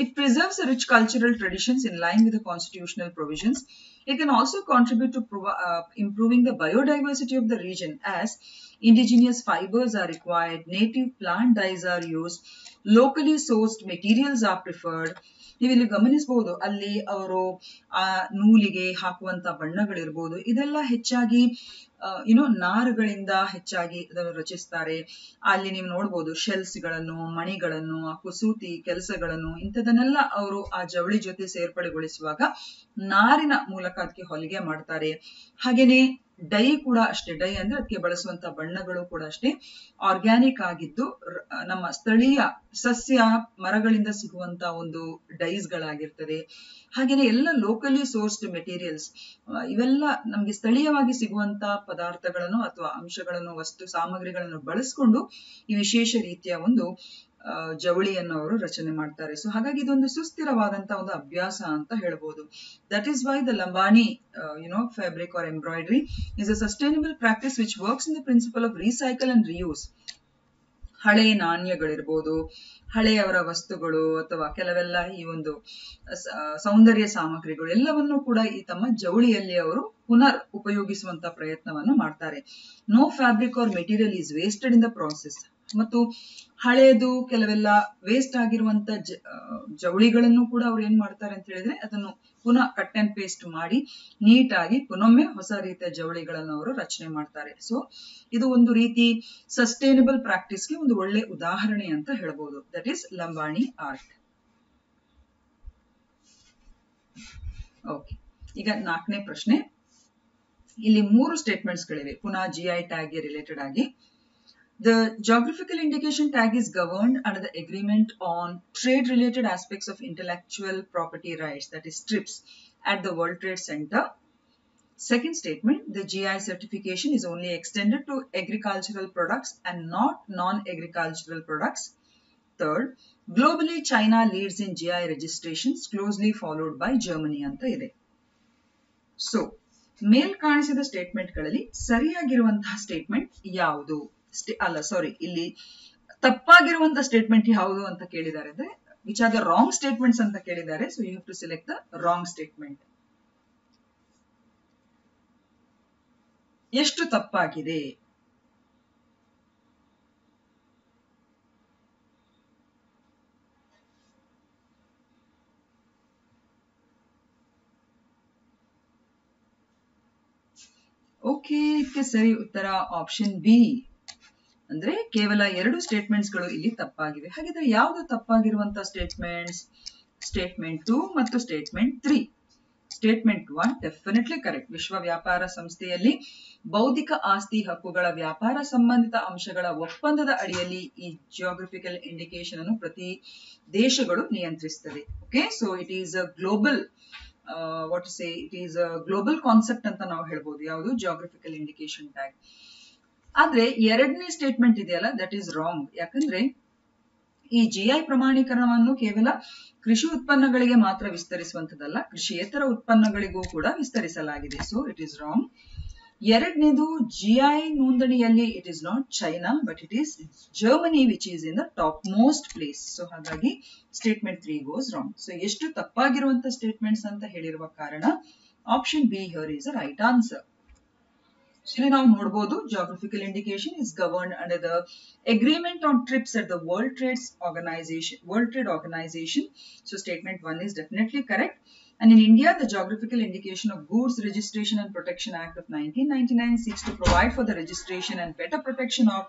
It preserves rich cultural traditions in line with the constitutional provisions. It can also contribute to improving the biodiversity of the region as indigenous fibers are required, native plant dyes are used, locally sourced materials are preferred. ನೀವು ಇಲ್ಲಿ ಗಮನಿಸಬಹುದು, ಅಲ್ಲಿ ಅವರು ಆ ನೂಲಿಗೆ ಹಾಕುವಂತ ಬಣ್ಣಗಳಿರ್ಬೋದು, ಇದೆಲ್ಲ ಹೆಚ್ಚಾಗಿ ನಾರುಗಳಿಂದ ಹೆಚ್ಚಾಗಿ ಅದನ್ನು ರಚಿಸ್ತಾರೆ. ಅಲ್ಲಿ ನೀವು ನೋಡ್ಬೋದು ಶೆಲ್ಸ್ ಗಳನ್ನು, ಮಣಿಗಳನ್ನು, ಕುಸೂತಿ ಕೆಲಸಗಳನ್ನು, ಇಂಥದನ್ನೆಲ್ಲ ಅವರು ಆ ಜವಳಿ ಜೊತೆ ಸೇರ್ಪಡೆಗೊಳಿಸುವಾಗ ನಾರಿನ ಮೂಲಕ ಅದಕ್ಕೆ ಹೊಲಿಗೆ ಮಾಡ್ತಾರೆ. ಹಾಗೇನೆ ಡೈ ಕೂಡ ಅಷ್ಟೇ, ಡೈ ಅಂದ್ರೆ ಅದಕ್ಕೆ ಬಳಸುವಂತ ಬಣ್ಣಗಳು ಕೂಡ ಅಷ್ಟೇ ಆರ್ಗ್ಯಾನಿಕ್ ಆಗಿದ್ದು ನಮ್ಮ ಸ್ಥಳೀಯ ಸಸ್ಯ ಮರಗಳಿಂದ ಸಿಗುವಂತ ಒಂದು ಡೈಸ್ ಗಳಾಗಿರ್ತದೆ. ಹಾಗೇನೆ ಎಲ್ಲ ಲೋಕಲಿ ಸೋರ್ಸ್ಡ್ ಮೆಟೀರಿಯಲ್ಸ್, ಇವೆಲ್ಲ ನಮ್ಗೆ ಸ್ಥಳೀಯವಾಗಿ ಸಿಗುವಂತ ಪದಾರ್ಥಗಳನ್ನು ಅಥವಾ ಅಂಶಗಳನ್ನು, ವಸ್ತು ಸಾಮಗ್ರಿಗಳನ್ನು ಬಳಸ್ಕೊಂಡು ಈ ವಿಶೇಷ ರೀತಿಯ ಒಂದು ಜವಳಿಯನ್ನು ಅವರು ರಚನೆ ಮಾಡ್ತಾರೆ. ಸೊ ಹಾಗಾಗಿ ಇದೊಂದು ಸುಸ್ಥಿರವಾದಂತಹ ಒಂದು ಅಭ್ಯಾಸ ಅಂತ ಹೇಳ್ಬೋದು. That is why the Lambani fabric or embroidery is a sustainable practice which works in the principle of recycle and reuse. ಹಳೆ ನಾಣ್ಯಗಳಿರ್ಬೋದು, ಹಳೆಯವರ ವಸ್ತುಗಳು ಅಥವಾ ಕೆಲವೆಲ್ಲ ಈ ಒಂದು ಸೌಂದರ್ಯ ಸಾಮಗ್ರಿಗಳು ಎಲ್ಲವನ್ನೂ ಕೂಡ ಈ ತಮ್ಮ ಜವಳಿಯಲ್ಲಿ ಅವರು ಪುನರ್ ಉಪಯೋಗಿಸುವಂತ ಪ್ರಯತ್ನವನ್ನು ಮಾಡ್ತಾರೆ. No fabric or material is wasted in the process. ಮತ್ತು ಹಳೆಯದು ಕೆಲವೆಲ್ಲ ವೇಸ್ಟ್ ಆಗಿರುವಂತ ಜವಳಿಗಳನ್ನು ಕೂಡ ಅವ್ರು ಏನ್ ಮಾಡ್ತಾರೆ ಅಂತ ಹೇಳಿದ್ರೆ ಅದನ್ನು ಪುನಃ ಕಟ್ ಅಂಡ್ ಪೇಸ್ಟ್ ಮಾಡಿ ನೀಟಾಗಿ ಪುನೊಮ್ಮೆ ಹೊಸ ರೀತಿಯ ಜವಳಿಗಳನ್ನು ಅವರು ರಚನೆ ಮಾಡ್ತಾರೆ. ಸೊ ಇದು ಒಂದು ರೀತಿ ಸಸ್ಟೈನಬಲ್ ಪ್ರಾಕ್ಟೀಸ್ಗೆ ಒಂದು ಒಳ್ಳೆ ಉದಾಹರಣೆ ಅಂತ ಹೇಳ್ಬೋದು. That is Lambani art. Okay, ಈಗ 4ನೇ ಪ್ರಶ್ನೆ. ಇಲ್ಲಿ 3 ಸ್ಟೇಟ್ಮೆಂಟ್ಸ್ ಗಳಿವೆ ಪುನಃ GI ಟ್ಯಾಗ್ ಗೆ ರಿಲೇಟೆಡ್ ಆಗಿ. The geographical indication tag is governed under the Agreement on Trade-related aspects of intellectual property rights, that is TRIPS, at the World Trade Center. Second statement, the GI certification is only extended to agricultural products and not non-agricultural products. Third, globally China leads in GI registrations, closely followed by Germany anta ide. So, ಮೇಲ್ ಕಾಣಿಸಿದ statement ಗಳಲ್ಲಿ ಸರಿಯಾಗಿರುವಂತಹ statement ಯಾವುದು? ಇಲ್ಲಿ ತಪ್ಪಾಗಿರುವಂತ statement ಯಾವುದು ಅಂತ ಕೇಳಿದ್ದಾರೆ ಅಂದ್ರೆ which are the wrong statements ಅಂತ ಕೇಳಿದ್ದಾರೆ. So you have to select the wrong statement. ಎಷ್ಟು ತಪ್ಪಾಗಿದೆ? ಓಕೆ, ಇದಕ್ಕೆ ಸರಿ ಉತ್ತರ ಆಪ್ಷನ್ ಬಿ. ಅಂದ್ರೆ ಕೇವಲ 2 ಸ್ಟೇಟ್ಮೆಂಟ್ಸ್ ಗಳು ಇಲ್ಲಿ ತಪ್ಪಾಗಿವೆ. ಹಾಗಿದ್ರೆ ಯಾವುದು ತಪ್ಪಾಗಿರುವಂತಹ ಸ್ಟೇಟ್ಮೆಂಟ್ಸ್? ಸ್ಟೇಟ್ಮೆಂಟ್ 2 ಮತ್ತು ಸ್ಟೇಟ್ಮೆಂಟ್ 3. Statement 1 definitely correct. ವಿಶ್ವ ವ್ಯಾಪಾರ ಸಂಸ್ಥೆಯಲ್ಲಿ ಬೌದ್ಧಿಕ ಆಸ್ತಿ ಹಕ್ಕುಗಳ ವ್ಯಾಪಾರ ಸಂಬಂಧಿತ ಅಂಶಗಳ ಒಪ್ಪಂದದ ಅಡಿಯಲ್ಲಿ ಈ ಜಿಯೋಗ್ರಫಿಕಲ್ ಇಂಡಿಕೇಶನ್ ಅನ್ನು ಪ್ರತಿ ದೇಶಗಳು ನಿಯಂತ್ರಿಸುತ್ತದೆ. Okay, so it is a global what say it is a global concept ಅಂತ ನಾವು ಹೇಳ್ಬೋದು, ಯಾವುದು ಜಿಯೋಗ್ರಫಿಕಲ್ ಇಂಡಿಕೇಶನ್ ಟ್ಯಾಗ್. ಆದ್ರೆ ಎರಡನೇ ಸ್ಟೇಟ್ಮೆಂಟ್ ಇದೆಯಲ್ಲ, ದಟ್ ಈಸ್ ರಾಂಗ್. ಯಾಕಂದ್ರೆ ಈ ಜಿಐ ಪ್ರಮಾಣೀಕರಣವನ್ನು ಕೇವಲ ಕೃಷಿ ಉತ್ಪನ್ನಗಳಿಗೆ ಮಾತ್ರ ವಿಸ್ತರಿಸುವಂತದಲ್ಲ, ಕೃಷಿಯೇತರ ಉತ್ಪನ್ನಗಳಿಗೂ ಕೂಡ ವಿಸ್ತರಿಸಲಾಗಿದೆ. So it is wrong. ಎರಡನೇದು, ಜಿಐ ನೋಂದಣಿಯಲ್ಲಿ it is not China but it is Germany which is in the top most place. So ಹಾಗಾಗಿ ಸ್ಟೇಟ್ಮೆಂಟ್ 3 ಗೋಸ್ ರಾಂಗ್. ಸೊ ಎಷ್ಟು ತಪ್ಪಾಗಿರುವಂತ ಸ್ಟೇಟ್ಮೆಂಟ್ಸ್ ಅಂತ ಹೇಳಿರುವ ಕಾರಣ option B here is a right answer. ಇಲ್ಲಿ ನಾವು ನೋಡಬಹುದು, geographical indication is governed under the agreement on TRIPS at the World Trade Organization. So statement 1 is definitely correct. And in India, the Geographical Indication of Goods Registration and Protection Act of 1999 seeks to provide for the registration and better protection of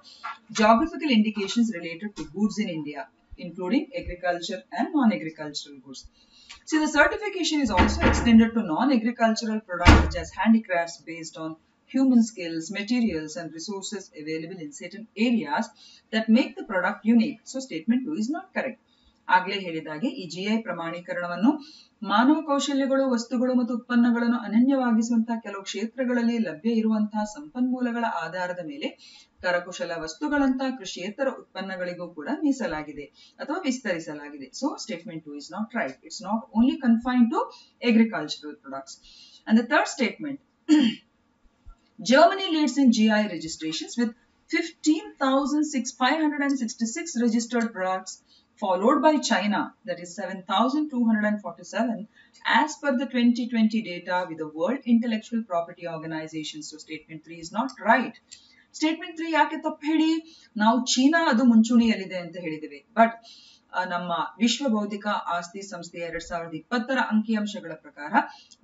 geographical indications related to goods in India, including agriculture and non-agricultural goods. See, the certification is also extended to non-agricultural products such as handicrafts based on human skills, materials and resources available in certain areas that make the product unique. So statement 2 is not correct. ಆಗ್ಲೇ ಹೇಳಿದಾಗೆ ಈ GI ಪ್ರಮಾಣೀಕರಣವನ್ನು ಮಾನವ ಕೌಶಲ್ಯಗಳು, ವಸ್ತುಗಳು ಮತ್ತು ಉತ್ಪನ್ನಗಳನ್ನು ಅನನ್ಯವಾಗಿಸುವಂತಹ ಕೆಲವು ಕ್ಷೇತ್ರಗಳಲ್ಲಿ ಲಭ್ಯ ಇರುವಂತಹ ಸಂಪನ್ಮೂಲಗಳ ಆಧಾರದ ಮೇಲೆ ಕರಕುಶಲ ವಸ್ತುಗಳಂತಹ ಕೃಷಿಯೇತರ ಉತ್ಪನ್ನಗಳಿಗೂ ಕೂಡ ಮೀಸಲಾಗಿದೆ ಅಥವಾ ವಿಸ್ತರಿಸಲಾಗಿದೆ. So statement 2 is not right. It's not only confined to agricultural products. And the third statement, Germany leads in GI registrations with 15,566 registered products, followed by China, that is 7,247 as per the 2020 data with the World Intellectual Property Organization. So statement 3 is not right. Statement 3 ಯಾಕೆ ತಪ್ಪು ಹೇಳಿ? ನಾವು China ಅದು ಮುಂಚೂಣಿಯಲ್ಲಿದೆ ಅಂತ ಹೇಳಿದ್ದೇವೆ, but ನಮ್ಮ ವಿಶ್ವ ಬೌದ್ಧಿಕ ಆಸ್ತಿ ಸಂಸ್ಥೆಯ 2020 ಅಂಕಿಅಂಶಗಳ ಪ್ರಕಾರ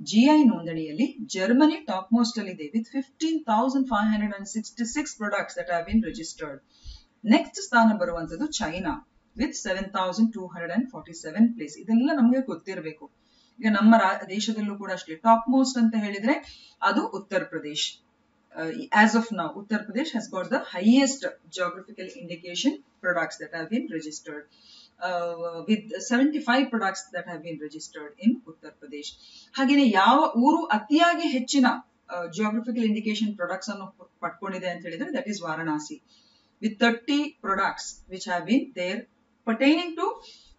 ಜಿಐ ನೋಂದಣಿಯಲ್ಲಿ ಜರ್ಮನಿ ಟಾಪ್ ಮೋಸ್ಟ್ ಅಲ್ಲಿ ಇದೆ with 15,566 products that have been registered. Next ಸ್ಥಾನ ಬರುವಂತದ್ದು ಚೈನಾ ವಿತ್ 7,247 ಪ್ಲೇಸ್. ಇದೆಲ್ಲ ನಮಗೆ ಗೊತ್ತಿರಬೇಕು. ಈಗ ನಮ್ಮ ದೇಶದಲ್ಲೂ ಕೂಡ ಅಷ್ಟೇ ಟಾಪ್ ಮೋಸ್ಟ್ ಅಂತ ಹೇಳಿದ್ರೆ ಅದು Uttar Pradesh. As of now, Uttar Pradesh has got the highest geographical indication products that have been registered, with 75 products that have been registered in Uttar Pradesh. ಹಾಗೇನೆ ಯಾವ ಊರು ಅತಿಯಾಗಿ ಹೆಚ್ಚಿನ geographical indication products ಅನ್ನು ಪಡ್ಕೊಂಡಿದೆ ಅಂತ ಹೇಳಿದ್ರೆ that is Varanasi with 30 products which have been there pertaining to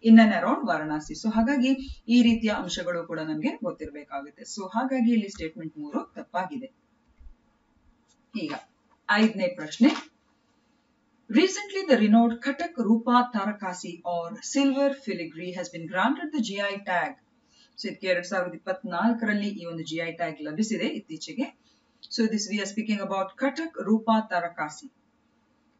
in and around Varanasi. So ಹಾಗಾಗಿ ಈ ರೀತಿಯ ಅಂಶಗಳು ಕೂಡ ನಮಗೆ ಗೊತ್ತಿರಬೇಕಾಗುತ್ತೆ. ಸೊ ಹಾಗಾಗಿ ಇಲ್ಲಿ ಸ್ಟೇಟ್ಮೆಂಟ್ 3 ತಪ್ಪಾಗಿದೆ. ಈಗ 5ನೇ ಪ್ರಶ್ನೆ, recently the renowned Katak Rupa Tarakasi or silver filigree has been granted the GI tag. So ಇದಕ್ಕೆ 2024 ರಲ್ಲಿ ಈ ಒಂದು GI tag ಲಭಿಸಿದೆ ಇತ್ತೀಚೆಗೆ. So this we are speaking about Katak Rupa Tarakasi.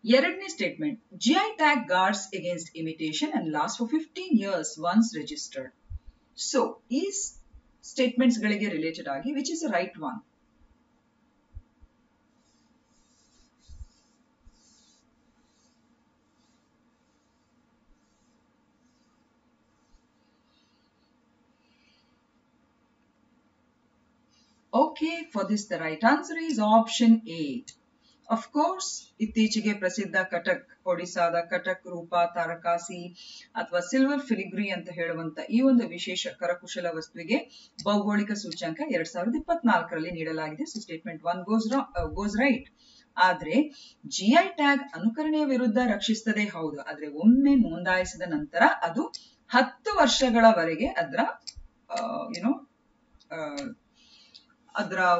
ಎರಡನೇ statement, GI tag guards against imitation and lasts for 15 years once registered. So ಈ statements ಗಳಿಗೆ related ಆಗಿ which is the right one? Okay, for this the right answer is option A. Of course, ಇತ್ತೀಚೆಗೆ ಪ್ರಸಿದ್ಧ ಕಟಕ್, ಒಡಿಸಾದ ಕಟಕ್ ರೂಪ ತಾರಕಾಸಿ ಅಥವಾ silver ಫಿಲಿಗ್ರಿ ಅಂತ ಹೇಳುವಂತ ಈ ಒಂದು ವಿಶೇಷ ಕರಕುಶಲ ವಸ್ತುವಿಗೆ ಭೌಗೋಳಿಕ ಸೂಚ್ಯಂಕ 2024 ರಲ್ಲಿ ನೀಡಲಾಗಿದೆ. So statement 1 goes right. ಆದ್ರೆ ಜಿಐ ಟ್ಯಾಗ್ ಅನುಕರಣೆಯ ವಿರುದ್ಧ ರಕ್ಷಿಸ್ತದೆ, ಹೌದು. ಆದ್ರೆ ಒಮ್ಮೆ ನೋಂದಾಯಿಸಿದ ನಂತರ ಅದು 10 ವರ್ಷಗಳವರೆಗೆ ಅದರ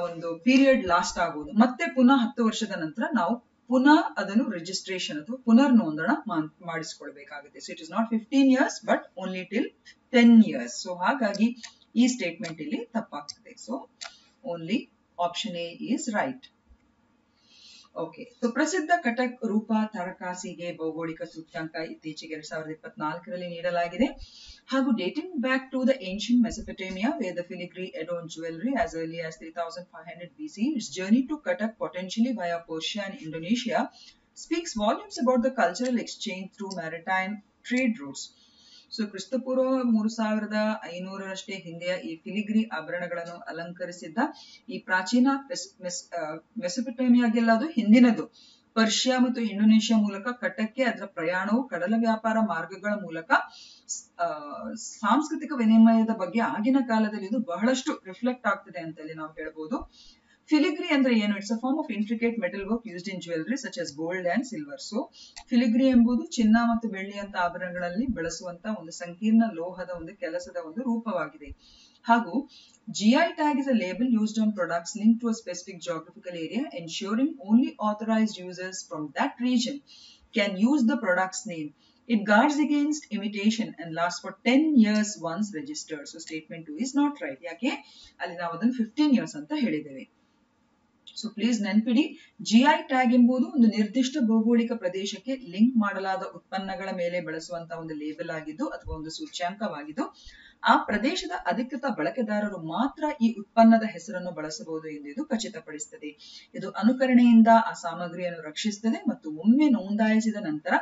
ಒಂದು ಪೀರಿಯಡ್ ಲಾಸ್ಟ್ ಆಗುವುದು. ಮತ್ತೆ ಪುನಃ 10 ವರ್ಷದ ನಂತರ ನಾವು ಪುನಃ ಅದನ್ನು ರಿಜಿಸ್ಟ್ರೇಷನ್ ಅಥವಾ ಪುನರ್ ನೋಂದಣ ಮಾಡಿಸಿಕೊಳ್ಬೇಕಾಗುತ್ತೆ. So it is not 15 years but only till 10 years. So ಹಾಗಾಗಿ ಈ ಸ್ಟೇಟ್ಮೆಂಟ್ ಇಲ್ಲಿ ತಪ್ಪಾಗ್ತದೆ. So only option A is right. Okay, so ಪ್ರಸಿದ್ಧ ಕಟಕ್ ರೂಪ ತಾರಕಾಸಿಗೆ ಭೌಗೋಳಿಕ ಸೂಚ್ಯಂಕ ಇತ್ತೀಚೆಗೆ 2024 ರಲ್ಲಿ ನೀಡಲಾಗಿದೆ. ಹಾಗೂ dating back to the ancient Mesopotamia where the filigree adorned jewelry as early as 3500 BC. Its journey to Katak, potentially via Persia and Indonesia, speaks volumes about the cultural exchange through maritime trade routes. So ಕ್ರಿಸ್ತಪೂರ್ವ 3500ರಷ್ಟೇ ಹಿಂದೆಯ ಈ ಫಿಲಿಗ್ರಿ ಆಭರಣಗಳನ್ನು ಅಲಂಕರಿಸಿದ್ದ ಈ ಪ್ರಾಚೀನ ಮೆಸೊಪೊಟೇಮಿಯಾಗೆಲ್ಲ ಅದು ಹಿಂದಿನದು. ಪರ್ಷಿಯಾ ಮತ್ತು Indonesia ಮೂಲಕ ಕಟ್ಟಕ್ಕೆ ಅದರ ಪ್ರಯಾಣವು ಕಡಲ ವ್ಯಾಪಾರ ಮಾರ್ಗಗಳ ಮೂಲಕ ಸಾಂಸ್ಕೃತಿಕ ವಿನಿಮಯದ ಬಗ್ಗೆ ಆಗಿನ ಕಾಲದಲ್ಲಿ ಇದು ಬಹಳಷ್ಟು ರಿಫ್ಲೆಕ್ಟ್ ಆಗ್ತದೆ ಅಂತಲ್ಲಿ ನಾವು ಹೇಳ್ಬೋದು. ಫಿಲಿಗ್ರಿ ಅಂದ್ರೆ ಏನು? It's a form of intricate metal work used in jewellery such as gold and silver. So filigree ಎಂಬುದು ಚಿನ್ನ ಮತ್ತು ಬೆಳ್ಳಿಯಂತ ಆಭರಣಗಳಲ್ಲಿ ಬಳಸುವಂತ ಒಂದು ಸಂಕೀರ್ಣ ಲೋಹದ ಒಂದು ಕೆಲಸದ ಒಂದು ರೂಪವಾಗಿದೆ. ಹಾಗೂ GI tag is a label used on products linked to a specific geographical area, ensuring only authorized users from that region can use the product's name. It guards against imitation and lasts for 10 years once registered. So statement 2 is not right. ಯಾಕೆ ಅಲ್ಲಿ ನಾವು ಅದನ್ನು 15 years ಅಂತ ಹೇಳಿದ್ದೇವೆ. So please ನೆನ್ಪಿಡಿ, GI tag ಎಂಬುದು ಒಂದು ನಿರ್ದಿಷ್ಟ ಭೌಗೋಳಿಕ ಪ್ರದೇಶಕ್ಕೆ ಲಿಂಕ್ ಮಾಡಲಾದ ಉತ್ಪನ್ನಗಳ ಮೇಲೆ ಬಳಸುವಂತಹ ಒಂದು ಲೇಬಲ್ ಆಗಿದ್ದು ಅಥವಾ ಒಂದು ಸೂಚ್ಯಾಂಕವಾಗಿದ್ದು, ಆ ಪ್ರದೇಶದ ಅಧಿಕೃತ ಬಳಕೆದಾರರು ಮಾತ್ರ ಈ ಉತ್ಪನ್ನದ ಹೆಸರನ್ನು ಬಳಸಬಹುದು ಎಂದು ಇದು ಖಚಿತಪಡಿಸುತ್ತದೆ. ಇದು ಅನುಕರಣೆಯಿಂದ ಆ ಸಾಮಗ್ರಿಯನ್ನು ರಕ್ಷಿಸುತ್ತದೆ ಮತ್ತು ಒಮ್ಮೆ ನೋಂದಾಯಿಸಿದ ನಂತರ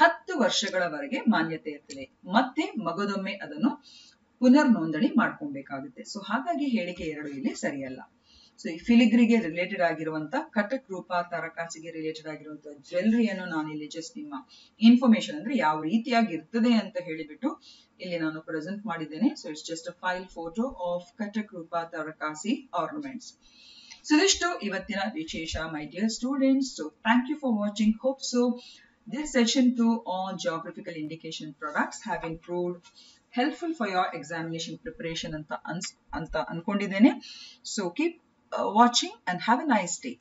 10 ವರ್ಷಗಳವರೆಗೆ ಮಾನ್ಯತೆ ಇರ್ತದೆ. ಮತ್ತೆ ಮಗದೊಮ್ಮೆ ಅದನ್ನು ಪುನರ್ ನೋಂದಣಿ ಮಾಡ್ಕೊಬೇಕಾಗುತ್ತೆ. ಸೊ ಹಾಗಾಗಿ ಹೇಳಿಕೆ 2 ಇಲ್ಲಿ ಸರಿಯಲ್ಲ. ಸೊ ಈ ಫಿಲಿಗ್ರಿಗೆ ರಿಲೇಟೆಡ್ ಆಗಿರುವಂತ ಕಟಕ್ ರೂಪ ತಾರಕಾಸಿಗೆ ರಿಲೇಟೆಡ್ ಆಗಿರುವಂತಹ ಜ್ಯುವೆಲರಿಯನ್ನು ನಾನು ಇಲ್ಲಿ ಜಸ್ಟ್ ನಿಮ್ಮ ಇನ್ಫಾರ್ಮೇಶನ್ ಅಂದ್ರೆ ಯಾವ ರೀತಿಯಾಗಿ ಇರ್ತದೆ ಅಂತ ಹೇಳಿಬಿಟ್ಟು ಇಲ್ಲಿ ನಾನು ಪ್ರೆಸೆಂಟ್ ಮಾಡಿದ್ದೇನೆ. So it's just a file photo of Cuttack Rupa Tarakasi ornaments. So ಇದಿಷ್ಟು ಇವತ್ತಿನ ವಿಶೇಷ my dear students. So thank you for watching. Hope so this session 2 on geographical indication products have been proved helpful for your examination preparation anta ankondiddene. So keep watching and have a nice day.